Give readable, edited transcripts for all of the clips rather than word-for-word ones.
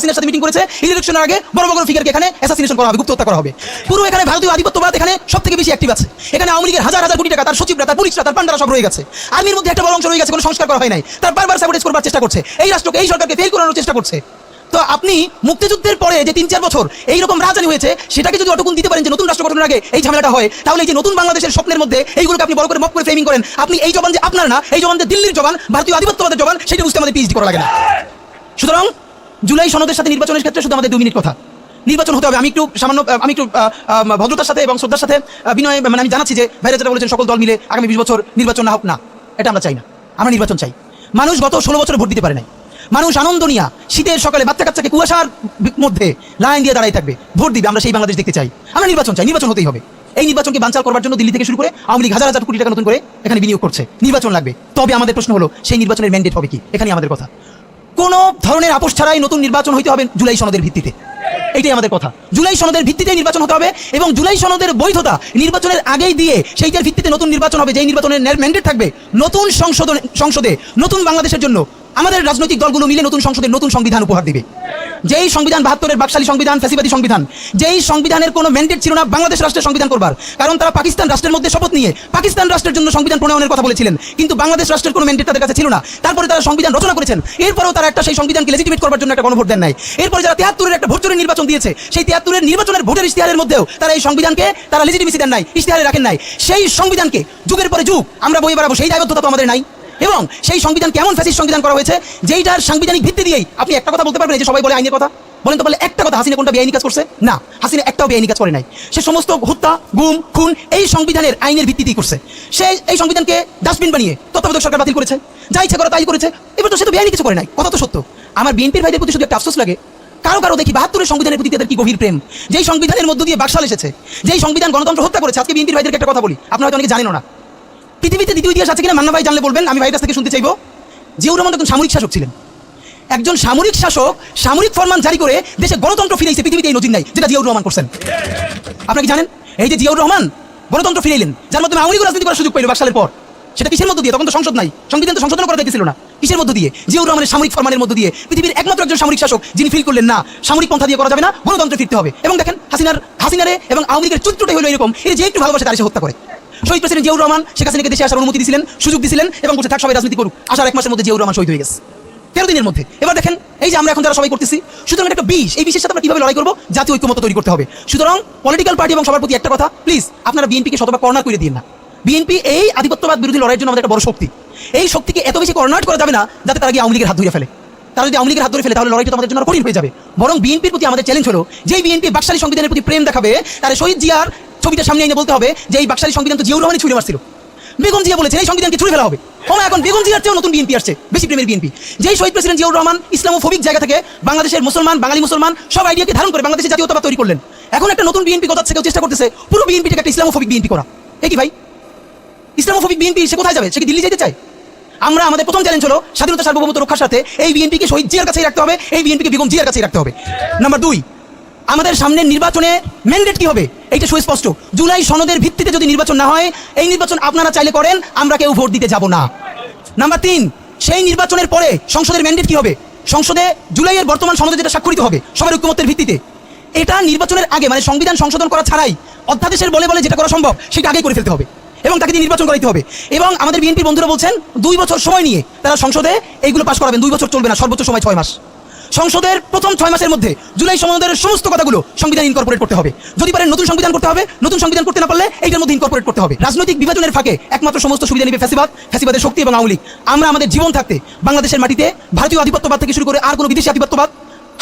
হাসিনার সাথে মিটিং করেছে, ইলেকশনের আগে বড় বড় ফিগারকে এখানে অ্যাসাসিনেশন করা হবে, গুপ্ত হত্যা করা হবে। পুরো এখানে ভারতীয় আধিপত্যবাদ এখানে সবথেকে বেশি অ্যাক্টিভ আছে। এখানে আওয়ামী লীগের হাজার হাজার কোটি টাকা তার সচিবরা, তার পুলিশরা, তার পান্ডারা সব রয়ে গেছে। আর্মির মধ্যে একটা বড় অংশ রয়ে গেছে, কোনো সংস্কার করা হয় নাই। তার বারবার সাবোটেজ করবার চেষ্টা করছে, এই রাষ্ট্রকে, এই সরকারকে ফেল করানোর চেষ্টা করছে। তো আপনি মুক্তিযুদ্ধের পরে যে 3-4 বছর এইরকম রাজধানী হয়েছে, সেটাকে যদি অটকুন দিতে পারেন যে নতুন রাষ্ট্র গঠনের আগে এই ঝামেলাটা হয়, তাহলে এই যে নতুন বাংলাদেশের স্বপ্নের মধ্যে এইগুলোকে আপনি বড় করে মক করে ফ্রেমিং করেন, আপনি এই জবান যে আপনার না, এই জবান যে দিল্লির জবান, ভারতীয় আধিপত্যবাদের জবান, সেটা বুঝতে আমাদের পিএইচডি করা লাগে না। সুতরাং জুলাই সনদের সাথে নির্বাচনের ক্ষেত্রে শুধু আমাদের 2 মিনিট কথা। নির্বাচন হতে হবে। আমি একটু ভদ্রতার সাথে এবং শ্রদ্ধার সাথে বিনয় মানে আমি জানাচ্ছি যে ভাইরা যেটা বলেছেন সকল দল মিলে আগামী 20 বছর নির্বাচন না হোক, না, এটা আমরা চাই না। আমরা নির্বাচন চাই। মানুষ গত 16 বছর ভোট দিতে পারে নাই। মানুষ আনন্দ নিয়া শীতের সকালে বাচ্চা কাচ্চাকে কুয়াশার মধ্যে লাইন দিয়ে দাঁড়াই থাকবে, ভোট দিবে। আমরা সেই বাংলাদেশ দেখতে চাই। আমরা নির্বাচন চাই, নির্বাচন হতেই হবে। এই নির্বাচনকে বানচাল করবার জন্য দিল্লি থেকে শুরু করে আওয়ামী লীগ হাজার হাজার কোটি টাকা নতুন করে এখানে বিনিয়োগ করছে। নির্বাচন লাগবে। তবে আমাদের প্রশ্ন হলো সেই নির্বাচনের ম্যান্ডেট হবে কি? এখানেই আমাদের কথা। কোনো ধরনের আপোষ ছাড়াই নতুন নির্বাচন হইতে হবে জুলাই সনদের ভিত্তিতে। এইটাই আমাদের কথা। জুলাই সনদের ভিত্তিতে নির্বাচন হতে হবে এবং জুলাই সনদের বৈধতা নির্বাচনের আগেই দিয়ে সেইটার ভিত্তিতে নতুন নির্বাচন হবে, যেই নির্বাচনের ম্যান্ডেট থাকবে নতুন সংসদে নতুন বাংলাদেশের জন্য আমাদের রাজনৈতিক দলগুলো মিলে নতুন সংসদের নতুন সংবিধান উপহার দিবে। যেই সংবিধান 72-এর বাকশালী সংবিধান, ফ্যাসিবাদী সংবিধান, যেই সংবিধানের কোনো ম্যান্ডেট ছিল না বাংলাদেশ রাষ্ট্রের সংবিধান করবার, কারণ তারা পাকিস্তান রাষ্ট্রের মধ্যে শপথ নিয়ে পাকিস্তান রাষ্ট্রের জন্য সংবিধান প্রণয়নের কথা বলেছিলেন, কিন্তু বাংলাদেশ রাষ্ট্রের কোনো ম্যান্ডেট তাদের কাছে ছিল না। তারপরে তারা সংবিধান রচনা করেছেন, এরপরেও তারা একটা সেই সংবিধানকে লেজিটিমেট করবার জন্য একটা গণভোট দেন নাই। এরপরে যারা 73-এর একটা ভোট চুরির নির্বাচন দিয়েছে, সেই 73-এর নির্বাচনের ভোটের ইশতেহারের মধ্যেও তারা এই সংবিধানকে তারা লেজিটিমেসি দেন নাই, ইশতেহারে রাখেন নাই। সেই সংবিধানকে যুগের পরে যুগ আমরা বয়ে বেড়াবো, সেই দায়বদ্ধতা তো আমাদের নাই। এবং সেই সংবিধান কেমন ফ্যাসিস্ট সংবিধান করা হয়েছে, যেইটার সাংবিধানিক ভিত্তি দিয়েই আপনি একটা কথা বলতে পারবেন যে সবাই বলে আইনের কথা, বলেন তো পারলে একটা কথা, হাসিনা কোনটা বেআইনি কাজ করছে? না, হাসিনা একটাও বেআইনি কাজ করে নাই। সে সমস্ত হত্যা, গুম, খুন এই সংবিধানের আইনের ভিত্তিতেই করছে। সে এই সংবিধানকে ডাস্টবিন বানিয়ে তত্ত্বাবধায়ক সরকার বাতিল করেছে, যা ইচ্ছা করে তাই করেছে। এবার তো সে তো বেআইনি কিছু করে নাই, কথা তো সত্য। আমার বিএনপির ভাইদের প্রতি শুধু একটা আফসোস লাগে, কারো দেখি 72-এর সংবিধানের প্রতি তাদের কি গভীর প্রেম, যেই সংবিধানের মধ্য দিয়ে বাকশাল এসেছে, যেই সংবিধান গণতন্ত্র হত্যা করেছে। আজকে বিএনপির ভাইদেরকে একটা কথা বলি, আপনারা হয়তো অনেকে জানেন না। পৃথিবীতে দ্বিতীয় ইতিহাস আছে কিনা মান্না ভাই জানলে বলবেন, আমি ভাইয়ের কাছ থেকে শুনতে চাইবো। জিয়াউর রহমান একজন সামরিক শাসক ছিলেন। একজন সামরিক শাসক সামরিক ফরমান জারি করে দেশে গণতন্ত্র ফিরেছে, পৃথিবীতে এই নজির নাই যেটা জিয়াউর রহমান করছেন। আপনারা কি জানেন এই যে জিয়াউর রহমান গণতন্ত্র ফিরাইলেন, যার মাধ্যমে আওয়ামী লীগ রাজনীতি করার সুযোগ পাইল বাকশালের পর? সেটা কিসের মধ্য দিয়ে? তখন তো সংসদ নাই, সংবিধান তো সংশোধন করা যাইতেছিল না। কিসের মধ্য দিয়ে? জিয়াউর রহমানের সামরিক ফরমানের মধ্য দিয়ে। পৃথিবীর একমাত্র একজন সামরিক শাসক যিনি ফিল করলেন না সামরিক পন্থা দিয়ে করা যাবে না, গণতন্ত্রে ফিরতে হবে। এবং দেখেন হাসিনারে এবং আওয়ামী লীগের চরিত্রটাই হলো এরকম, এর যে একটু ভালোবাসে তারা সে হত্যা করে। শহীদ প্রেসিডেন্ট জিয়াউর রহমান শেখ হাসিনাকে দেশে আসার অনুমতি দিয়েছিলেন, সুযোগ দিয়েছিলেন এবং বলছে থাক সবাই রাজনীতি করুক। আসার 1 মাসের মধ্যে জিয়াউর রহমান শহীদ হয়ে গেছে, 13 দিনের মধ্যে। এবার দেখেন এই যে আমরা এখন যারা সবাই করতেছি, সুতরাং একটা বিষ, এই বিষের সাথে আমরা কিভাবে লড়াই করবো? জাতীয় ঐক্যমত্য তৈরি করতে হবে। সুতরাং পলিটিক্যাল পার্টি এবং সবার প্রতি একটা কথা, প্লিজ আপনারা বিএনপিকে শতভাগ কর্নার করে দিন না। বিএনপি এই আধিপত্যবাদ বিরোধী লড়াইয়ের জন্য আমাদের একটা বড় শক্তি। এই শক্তিকে এত বেশি কর্নার করা যাবে না যাতে তারা গিয়ে আওয়ামী লীগের হাত ধরে ফেলে। তারা যদি আওয়ামী লীগের হাত ধরে ফেলে তাহলে লড়াইটা আমাদের জন্য কঠিন হয়ে যাবে। বরং বিএনপির প্রতি আমাদের চ্যালেঞ্জ হলো, যেই বিএনপি বাকশালী সংবিধানের প্রতি প্রেম দেখাবে, তারা শহীদ জিয়ার ছবিটা সামনে এনে বলতে হবে যে এই বাকশালী সংবিধান তো জিয়াউর রহমানই ছুঁড়ে মারছিল। বেগম জিয়া বলেছেন এই সংবিধানকে ছুঁড়ে ফেলা হবে। এখন বেগম জিয়ার চেয়েও নতুন বিএনপি আসছে, বেশি প্রেমের বিএনপি। যেই শহীদ প্রেসিডেন্ট জিয়াউর রহমান ইসলামোফোবিক জায়গা থেকে বাংলাদেশের মুসলমান, বাঙালি মুসলমান সব আইডিয়াকে ধারণ করে বাংলাদেশের জাতীয়তাবাদ তৈরি করলেন। এখন একটা নতুন বিএনপি গতাচ্ছে, কেউ চেষ্টা করতেছে পুরো বিএনপিটাকে একটা ইসলামোফোবিক বিএনপি করা। কি ভাই, ইসলামোফোবিক বিএনপি সে কোথায় যাবে? সে কি দিল্লি যেতে চায়? আমরা আমাদের প্রথম চ্যালেঞ্জ হলো স্বাধীনতা সার্বভৌমত্ব রক্ষার সাথে এই বিএনপিকে শহীদ জিয়ার কাছেই রাখতে হবে, এই বিএনপিকে বেগম জিয়ার কাছেই রাখতে হবে। নাম্বার 2, আমাদের সামনের নির্বাচনে ম্যান্ডেট কি হবে এইটা সুস্পষ্ট। জুলাই সনদের ভিত্তিতে যদি নির্বাচন না হয়, এই নির্বাচন আপনারা চাইলে করেন, আমরা কেউ ভোট দিতে যাব না। নাম্বার 3, সেই নির্বাচনের পরে সংসদের ম্যান্ডেট কি হবে? সংসদে জুলাইয়ের বর্তমান সনদে যেটা স্বাক্ষরিত হবে সবার ঐক্যমত্যের ভিত্তিতে, এটা নির্বাচনের আগে মানে সংবিধান সংশোধন করা ছাড়াই অধ্যাদেশের বলে যেটা করা সম্ভব সেটা আগেই করে ফেলতে হবে এবং তাকে দিয়ে নির্বাচন করাইতে হবে। এবং আমাদের বিএনপির বন্ধুরা বলছেন 2 বছর সময় নিয়ে তারা সংসদে এইগুলো পাস করাবেন। 2 বছর চলবে না, সর্বোচ্চ সময় 6 মাস। সংসদের প্রথম 6 মাসের মধ্যে জুলাই সনদের সমস্ত কথাগুলো সংবিধান ইনকর্পোরেট করতে হবে। যদি পারেন নতুন সংবিধান করতে হবে, নতুন সংবিধান করতে না পারলে এইটার মধ্যে ইনকর্পোরেট করতে হবে। রাজনৈতিক বিভাজনের ফাঁকে একমাত্র সমস্ত সুবিধা নেবে ফ্যাসিবাদের শক্তি এবং আওয়ামী লীগ। আমরা আমাদের জীবন থাকতে বাংলাদেশের মাটিতে ভারতীয় আধিপত্যবাদ থেকে শুরু করে আর কোনো বিদেশি আধিপত্যবাদ,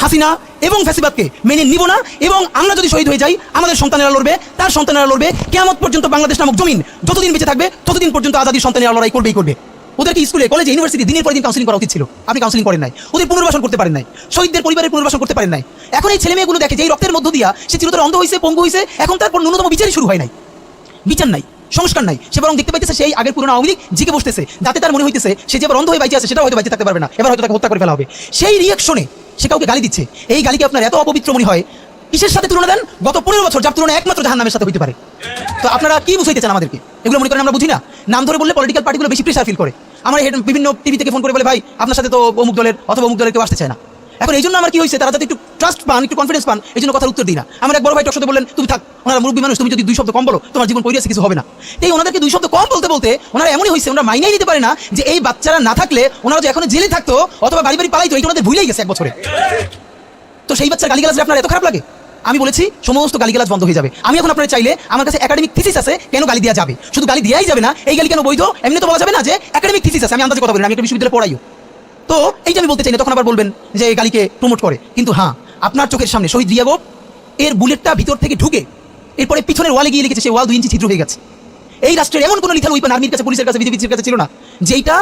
হাসিনা এবং ফ্যাসিবাদকে মেনে নিব না। এবং আমরা যদি শহীদ হয়ে যাই, আমাদের সন্তানেরা লড়বে, তার সন্তানেরা লড়বে। কিয়ামত পর্যন্ত বাংলাদেশ নামক জমিন যতদিন বেঁচে থাকবে ততদিন পর্যন্ত আজাদীর সন্তানেরা লড়াই করবে। ওদেরকে স্কুলে, কলেজে, ইউনিভার্সিটি দিনের পর দিন কাউন্সিলিং করা উচিত ছিল। আপনি কাউন্সিলিং করেন নাই, ওদের পুনর্বাসন করতে পারেন নাই, শহীদদের পরিবারের পুনর্বাসন করতে পারেন নাই। এখন এই ছেলে মেয়েগুলো দেখে যে এই রক্তের মধ্য দিয়া সে চিরতরে অন্ধ হয়েছে, পঙ্গু হয়েছে, এখন তারপর ন্যূনতম বিচারই শুরু হয় নাই, বিচার নাই, সংস্কার নাই। সে বরং দেখতে পাইতেছে সেই আগের পুরনো আওয়ামী লীগ জিকে বসতেছে, যাতে তার মনে হইতেছে সে যে আবার অন্ধ হয়ে বাইচে আছে, সেটাও হয়তো বাইচে থাকতে পারবে না, এবার হয়তো তাকে হত্যা করে ফেলা হবে। সেই রিয়াকশনে সে কাউকে গালি দিচ্ছে। এই গালিকে আপনার এত অপবিত্র মনে হয়, কিসের সাথে তুলনা দেন? গত 15 বছর যার তুলনা একমাত্র জাহান্নামের সাথে হইতে পারে। তো আপনারা কি বুঝাইতে চান আমাদেরকে? এগুলো মনে করেন আমরা বুঝি না? নাম ধরে বললে পলিটিক্যাল পার্টিগুলো বেশি প্রেসার ফিল করে। আমার বিভিন্ন টিভি থেকে ফোন করে বলে ভাই আপনার সাথে তো অমুক দলের অথবা অমুক দলের কেউ আসতে চায় না। এখন এই জন্য আমার কি হয়েছে, তারা যাতে একটু ট্রাস্ট পান, একটু কনফিডেন্স পান, এই জন্য কথার উত্তর দিই না। আমার এক বড় ভাই টকশোতে বললেন, তুমি থাক, ওনারা মুরব্বী মানুষ, তুমি যদি 2 শব্দ কম বলো তোমার জীবন পরিবেশে কিছু হবে না। এই ওনাদেরকে 2 শব্দ কম বলতে বলতে ওনারা এমনই হয়েছে, ওনারা মাইনেই নিতে পারে না যে এই বাচ্চারা না থাকলে ওনারা যে এখন জেলে থাকতো অথবা বাড়ি বাড়ি পালাইতো, এইটা ওনাদের ভুলেই গেছে 1 বছরে। তো সেই বাচ্চার গালিগালাজ আপনার এত খারাপ লাগে? আমি বলেছি সমস্ত গালিগালাজ বন্ধ হয়ে যাবে। আমি এখন আপনারা চাইলে, আমার কাছে একাডেমিক থিসিস আছে, কেন গালি দেওয়া যাবে, শুধু গালি দেওয়াই যাবে না, এই গালি কেন বৈধ, এমনি তো বলা যাবে না যে একাডেমিক থিসিস আছে। আমি আন্দাজে কথা বলি, আমি একটা বিশ্ববিদ্যালয়ে পড়াইও, তো এইটা আমি বলতে চাই না, তখন আবার বলবেন যে এই গালিকে প্রমোট করে। কিন্তু হ্যাঁ, আপনার চোখের সামনে শহীদ রিয়া গোপ এর বুলেটটা ভিতর থেকে ঢুকে এরপরে পিছনের ওয়ালে গিয়ে লিখেছে, সেই ওয়াল 2 ইঞ্চি ছিদ্র হয়ে গেছে। এই রাষ্ট্রের এমন কোনো লিথাল উইপন আর্মির কাছে, পুলিশের কাছে, বিজেপির কাছে ছিল না যেইটা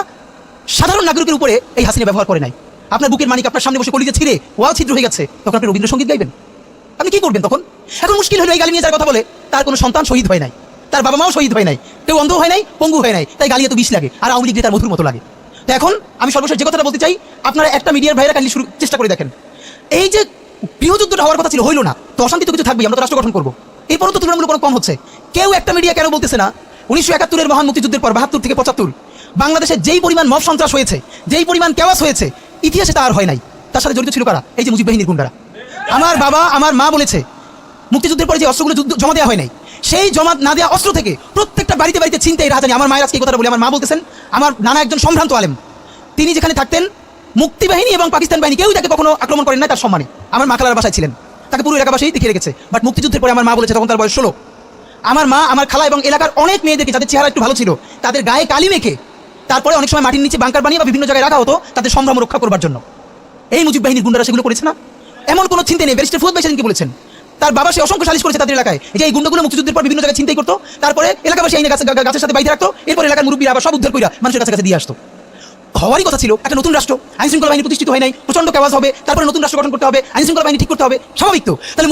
সাধারণ নাগরিকের উপরে এই হাসিনা ব্যবহার করে নাই। আপনার বুকের মানিক আপনার সামনে বসে কলিজে ছিঁড়ে ওয়াল ছিদ্র হয়ে গেছে, তখন আপনি রবীন্দ্রসঙ্গীত গাইবেন? আপনি কি করবেন তখন? এখন মুশকিল হলো, এই গালি নিয়ে যার কথা বলে তার কোনো সন্তান শহীদ হয় নাই, তার বাবা মাও শহীদ হয় নাই, কেউ অন্ধ হয় নাই, পঙ্গু হয় নাই, তাই গালি এত বিষ লাগে, আর আওয়ামী লীগ তার মধুর মতো লাগে। তো এখন আমি সর্বশেষ যে কথাটা বলতে চাই, আপনারা একটা মিডিয়ার ভাইরা কালি শুরু চেষ্টা করে দেখেন। এই যে গৃহযুদ্ধটা হওয়ার কথা ছিল, হইল না, তো অশান্তি তো কিছু থাকবেই, আমরা তো রাষ্ট্র গঠন করবো, এরপরও তো তুলনামূলক কোনো কম হচ্ছে। কেউ একটা মিডিয়া কেন বলতেছে না 1971-এর মহান মুক্তিযুদ্ধের পর 72 থেকে 75 বাংলাদেশে যেই পরিমাণ মব সন্ত্রাস হয়েছে, যেই পরিমাণ কেওয়াস হয়েছে, ইতিহাসে তা আর হয় নাই। তার সাথে জড়িত ছিল কারা? এই যে মুজিব বাহিনীর গুন্ডারা। আমার বাবা, আমার মা বলেছে মুক্তিযুদ্ধের পরে যে অস্ত্রগুলো জমা দেওয়া হয় নাই, সেই জমা না দেওয়া অস্ত্র থেকে প্রত্যেকটা বাড়িতে বাড়িতে ছিনতাই, রাহাজানি। আমার মায়ের আজকে এই কথাটা বলি, আমার মা বলতেছেন আমার নানা একজন সম্ভ্রান্ত আলেম, তিনি যেখানে থাকতেন মুক্তিবাহিনী এবং পাকিস্তান বাহিনী কেউ তাকে কখনো আক্রমণ করেন না তার সম্মানে। আমার মা খালার বাসায় ছিলেন, তাকে পুরো এলাকাবাসী দেখিয়ে রেখেছে। বাট মুক্তিযুদ্ধের পরে আমার মা বলেছে, তখন তার বয়স 16, আমার মা, আমার খালা এবং এলাকার অনেক মেয়েদেরকে যাদের চেহারা একটু ভালো ছিল তাদের গায়ে কালি মেখে তারপরে অনেক সময় মাটির নিচে বাংকার বানিয়ে বা বিভিন্ন জায়গায় রাখা হতো তাদের সম্ভ্রম রক্ষা করবার জন্য। এই মুজিব বাহিনীর গুন্ডারা সেগুলো করেছে না? এমন কোনো চিন্তা নেই। ব্যারিস্টার ফুয়াদ ভাই সেদিনকে বলেছেন, তার বাবা সে অসংখ্য সালিশ করেছে তাদের এলাকায় যে এই গুন্ডাগুলো মুক্তিযুদ্ধের পর বিভিন্ন জায়গায় চিন্তাই করতো, তারপরে এলাকাবাসী আইনে গাছের সাথে বাইরে রাখতো, এরপর এলাকার মুরব্বীরা আবার সব উদ্ধার কইরা মানুষের কাছে দিয়ে আসতো। হওয়ারই কথা ছিল, একটা নতুন রাষ্ট্র, আইন শৃঙ্খলা বাহিনী প্রতিষ্ঠিত হয় নাই, প্রচন্ড কেওয়াজ হবে, তারপরে নতুন রাষ্ট্র গঠন করতে হবে, আইন শৃঙ্খলা বাহিনী ঠিক করতে হবে, স্বাভাবিক তো। তাহলে